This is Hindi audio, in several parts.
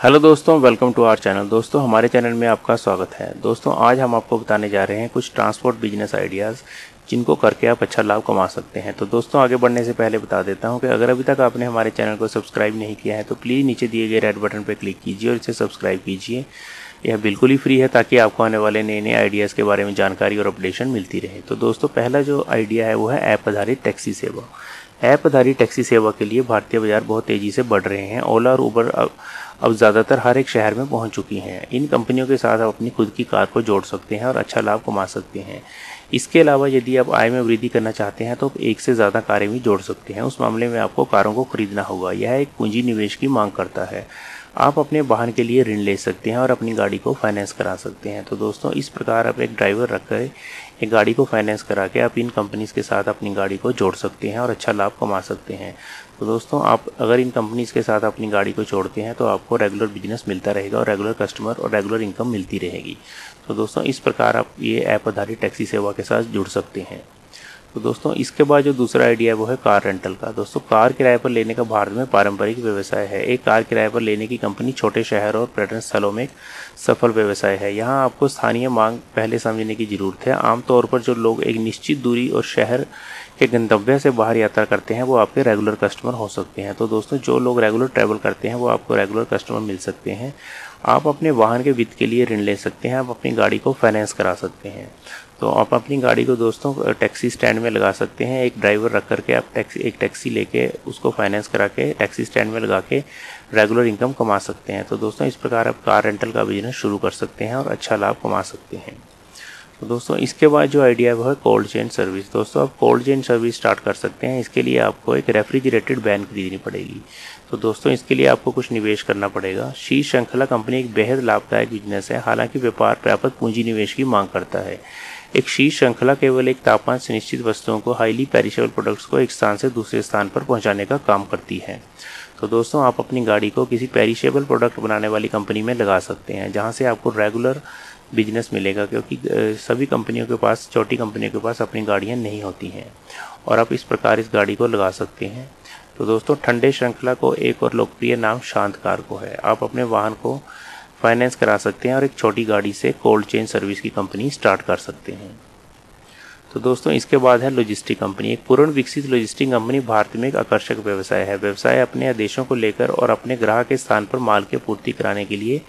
हेलो दोस्तों, वेलकम टू आवर चैनल। दोस्तों, हमारे चैनल में आपका स्वागत है। दोस्तों, आज हम आपको बताने जा रहे हैं कुछ ट्रांसपोर्ट बिजनेस आइडियाज़ जिनको करके आप अच्छा लाभ कमा सकते हैं। तो दोस्तों, आगे बढ़ने से पहले बता देता हूं कि अगर अभी तक आपने हमारे चैनल को सब्सक्राइब नहीं किया है तो प्लीज़ नीचे दिए गए रेड बटन पर क्लिक कीजिए और इसे सब्सक्राइब कीजिए। यह बिल्कुल ही फ्री है ताकि आपको आने वाले नए नए आइडियाज़ के बारे में जानकारी और अपडेशन मिलती रहे। तो दोस्तों, पहला जो आइडिया है वो है ऐप आधारित टैक्सी सेवा। ऐप आधारित टैक्सी सेवा के लिए भारतीय बाजार बहुत तेज़ी से बढ़ रहे हैं। ओला और उबर अब ज़्यादातर हर एक शहर में पहुंच चुकी हैं। इन कंपनियों के साथ आप अपनी खुद की कार को जोड़ सकते हैं और अच्छा लाभ कमा सकते हैं। इसके अलावा यदि आप आय में वृद्धि करना चाहते हैं तो आप एक से ज़्यादा कारें भी जोड़ सकते हैं। उस मामले में आपको कारों को खरीदना होगा। यह एक पूंजी निवेश की मांग करता है। आप अपने वाहन के लिए ऋण ले सकते हैं और अपनी गाड़ी को फाइनेंस करा सकते हैं। तो दोस्तों, इस प्रकार आप एक ड्राइवर रखकर एक गाड़ी को फाइनेंस करा के आप इन कंपनीज़ के साथ अपनी गाड़ी को जोड़ सकते हैं और अच्छा लाभ कमा सकते हैं। तो दोस्तों, आप अगर इन कंपनीज़ के साथ अपनी गाड़ी को जोड़ते हैं तो आपको रेगुलर बिजनेस मिलता रहेगा और रेगुलर कस्टमर और रेगुलर इनकम मिलती रहेगी। तो दोस्तों, इस प्रकार आप ये ऐप आधारित टैक्सी सेवा के साथ जुड़ सकते हैं। तो दोस्तों, इसके बाद जो दूसरा आइडिया है वो है कार रेंटल का। दोस्तों, कार किराए पर लेने का भारत में पारंपरिक व्यवसाय है। एक कार किराए पर लेने की कंपनी छोटे शहर और पर्यटन स्थलों में एक सफल व्यवसाय है। यहाँ आपको स्थानीय मांग पहले समझने की ज़रूरत है। आमतौर पर जो लोग एक निश्चित दूरी और शहर के गंतव्य से बाहर यात्रा करते हैं वो आपके रेगुलर कस्टमर हो सकते हैं। तो दोस्तों, जो लोग रेगुलर ट्रैवल करते हैं वो आपको रेगुलर कस्टमर मिल सकते हैं। आप अपने वाहन के वित्त के लिए ऋण ले सकते हैं। आप अपनी गाड़ी को फाइनेंस करा सकते हैं। तो आप अपनी गाड़ी को दोस्तों टैक्सी स्टैंड में लगा सकते हैं। एक ड्राइवर रख करके आप एक टैक्सी लेके उसको फाइनेंस करा के टैक्सी स्टैंड में लगा के रेगुलर इनकम कमा सकते हैं। तो दोस्तों, इस प्रकार आप कार रेंटल का बिजनेस शुरू कर सकते हैं और अच्छा लाभ कमा सकते हैं। तो दोस्तों, इसके बाद जो आइडिया है वो है कोल्ड चेन सर्विस। दोस्तों, आप कोल्ड चेन सर्विस स्टार्ट कर सकते हैं। इसके लिए आपको एक रेफ्रिजरेटेड वैन खरीदनी पड़ेगी। तो दोस्तों, इसके लिए आपको कुछ निवेश करना पड़ेगा। शीर्ष श्रृंखला कंपनी एक बेहद लाभदायक बिजनेस है। हालांकि व्यापार पर्याप्त पूंजी निवेश की मांग करता है। एक शीर्ष श्रृंखला केवल एक तापमान से निश्चित वस्तुओं को, हाईली पेरिशेबल प्रोडक्ट्स को एक स्थान से दूसरे स्थान पर पहुंचाने का काम करती है। तो दोस्तों, आप अपनी गाड़ी को किसी पेरिशेबल प्रोडक्ट बनाने वाली कंपनी में लगा सकते हैं जहां से आपको रेगुलर बिजनेस मिलेगा, क्योंकि सभी कंपनियों के पास, छोटी कंपनियों के पास अपनी गाड़ियां नहीं होती हैं और आप इस प्रकार इस गाड़ी को लगा सकते हैं। तो दोस्तों, ठंडे श्रृंखला को एक और लोकप्रिय नाम शांत कार को है। आप अपने वाहन को फाइनेंस करा सकते हैं और एक छोटी गाड़ी से कोल्ड चेन सर्विस की कंपनी स्टार्ट कर सकते हैं। तो दोस्तों, इसके बाद है लॉजिस्टिक कंपनी। एक पूर्ण विकसित लॉजिस्टिक कंपनी भारत में एक आकर्षक व्यवसाय है। व्यवसाय अपने आदेशों को लेकर और अपने ग्राहक के स्थान पर माल की पूर्ति कराने के लिए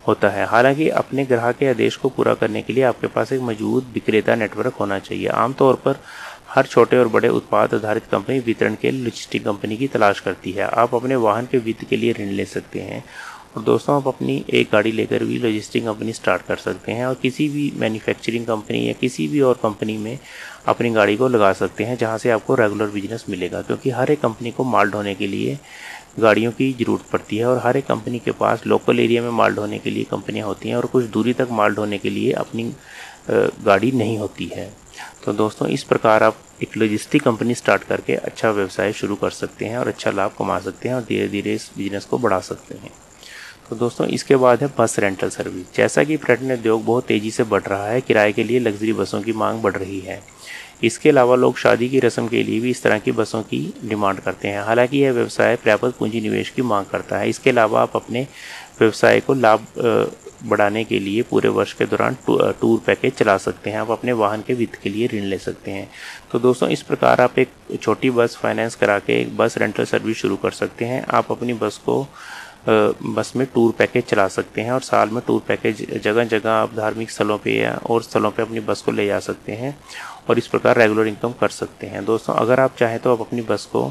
होता है। हालांकि अपने ग्राहक के आदेश को पूरा करने के लिए आपके पास एक मजबूत विक्रेता नेटवर्क होना चाहिए। आमतौर पर हर छोटे और बड़े उत्पाद आधारित कंपनी वितरण के लिए लॉजिस्टिक कंपनी की तलाश करती है। आप अपने वाहन के वित्त के लिए ऋण ले सकते हैं और दोस्तों, आप अपनी एक गाड़ी लेकर भी लॉजिस्टिक कंपनी स्टार्ट कर सकते हैं और किसी भी मैन्युफैक्चरिंग कंपनी या किसी भी और कंपनी में अपनी गाड़ी को लगा सकते हैं जहां से आपको रेगुलर बिजनेस मिलेगा, क्योंकि हर एक कंपनी को माल ढोने के लिए गाड़ियों की ज़रूरत पड़ती है और हर एक कंपनी के पास लोकल एरिया में माल ढोने के लिए कंपनियां होती हैं और कुछ दूरी तक माल ढोने के लिए अपनी गाड़ी नहीं होती है। तो दोस्तों, इस प्रकार आप एक लॉजिस्टिक कंपनी स्टार्ट करके अच्छा व्यवसाय शुरू कर सकते हैं और अच्छा लाभ कमा सकते हैं और धीरे धीरे इस बिजनेस को बढ़ा सकते हैं। तो दोस्तों, इसके बाद है बस रेंटल सर्विस। जैसा कि पर्यटन उद्योग बहुत तेज़ी से बढ़ रहा है, किराए के लिए लग्जरी बसों की मांग बढ़ रही है। इसके अलावा लोग शादी की रस्म के लिए भी इस तरह की बसों की डिमांड करते हैं। हालांकि यह व्यवसाय पर्याप्त पूंजी निवेश की मांग करता है। इसके अलावा आप अपने व्यवसाय को लाभ बढ़ाने के लिए पूरे वर्ष के दौरान टूर पैकेज चला सकते हैं। आप अपने वाहन के वित्त के लिए ऋण ले सकते हैं। तो दोस्तों, इस प्रकार आप एक छोटी बस फाइनेंस करा के एक बस रेंटल सर्विस शुरू कर सकते हैं। आप अपनी बस में टूर पैकेज चला सकते हैं और साल में टूर पैकेज जगह जगह आप धार्मिक स्थलों पे या और स्थलों पे अपनी बस को ले जा सकते हैं और इस प्रकार रेगुलर इनकम कर सकते हैं। दोस्तों, अगर आप चाहें तो आप अपनी बस को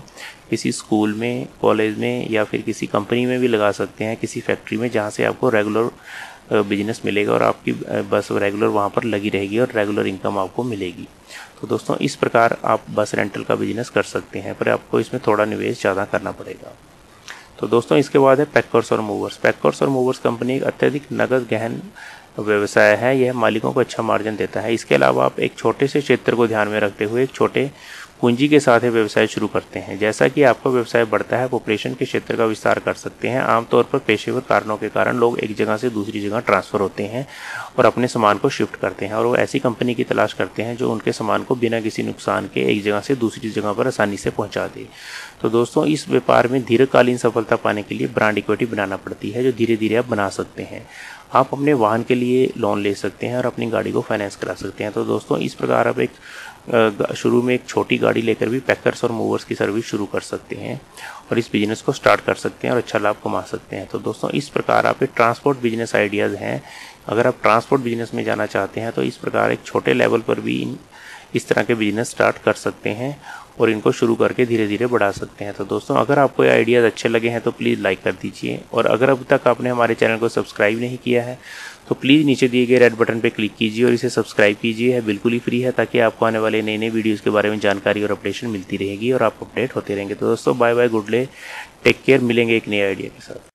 किसी स्कूल में, कॉलेज में या फिर किसी कंपनी में भी लगा सकते हैं, किसी फैक्ट्री में, जहां से आपको रेगुलर बिजनेस मिलेगा और आपकी बस रेगुलर वहां पर लगी रहेगी और रेगुलर इनकम आपको मिलेगी। तो दोस्तों, इस प्रकार आप बस रेंटल का बिजनेस कर सकते हैं, पर आपको इसमें थोड़ा निवेश ज़्यादा करना पड़ेगा। तो दोस्तों, इसके बाद है पैकर्स और मूवर्स। पैकर्स और मूवर्स कंपनी एक अत्यधिक नगद गहन व्यवसाय है। यह मालिकों को अच्छा मार्जिन देता है। इसके अलावा आप एक छोटे से क्षेत्र को ध्यान में रखते हुए एक छोटे पूंजी के साथ व्यवसाय शुरू करते हैं। जैसा कि आपका व्यवसाय बढ़ता है, पॉपुलेशन के क्षेत्र का विस्तार कर सकते हैं। आमतौर पर पेशेवर कारणों के कारण लोग एक जगह से दूसरी जगह ट्रांसफ़र होते हैं और अपने सामान को शिफ्ट करते हैं, और वो ऐसी कंपनी की तलाश करते हैं जो उनके सामान को बिना किसी नुकसान के एक जगह से दूसरी जगह पर आसानी से पहुंचा दे। तो दोस्तों, इस व्यापार में दीर्घकालीन सफलता पाने के लिए ब्रांड इक्विटी बनाना पड़ती है, जो धीरे धीरे आप बना सकते हैं। आप अपने वाहन के लिए लोन ले सकते हैं और अपनी गाड़ी को फाइनेंस करा सकते हैं। तो दोस्तों, इस प्रकार आप शुरू में एक छोटी गाड़ी लेकर भी पैकर्स और मूवर्स की सर्विस शुरू कर सकते हैं और इस बिज़नेस को स्टार्ट कर सकते हैं और अच्छा लाभ कमा सकते हैं। तो दोस्तों, इस प्रकार आप एक ट्रांसपोर्ट बिजनेस आइडियाज़ हैं। अगर आप ट्रांसपोर्ट बिजनेस में जाना चाहते हैं तो इस प्रकार एक छोटे लेवल पर भी इस तरह के बिजनेस स्टार्ट कर सकते हैं और इनको शुरू करके धीरे धीरे बढ़ा सकते हैं। तो दोस्तों, अगर आपको ये आइडियाज़ अच्छे लगे हैं तो प्लीज़ लाइक कर दीजिए, और अगर अभी तक आपने हमारे चैनल को सब्सक्राइब नहीं किया है तो प्लीज़ नीचे दिए गए रेड बटन पर क्लिक कीजिए और इसे सब्सक्राइब कीजिए। है बिल्कुल ही फ्री है, ताकि आपको आने वाले नए नए वीडियोज़ के बारे में जानकारी और अपडेशन मिलती रहेगी और आप अपडेट होते रहेंगे। तो दोस्तों, bye bye, good day, take care, मिलेंगे एक नए आइडिया के साथ।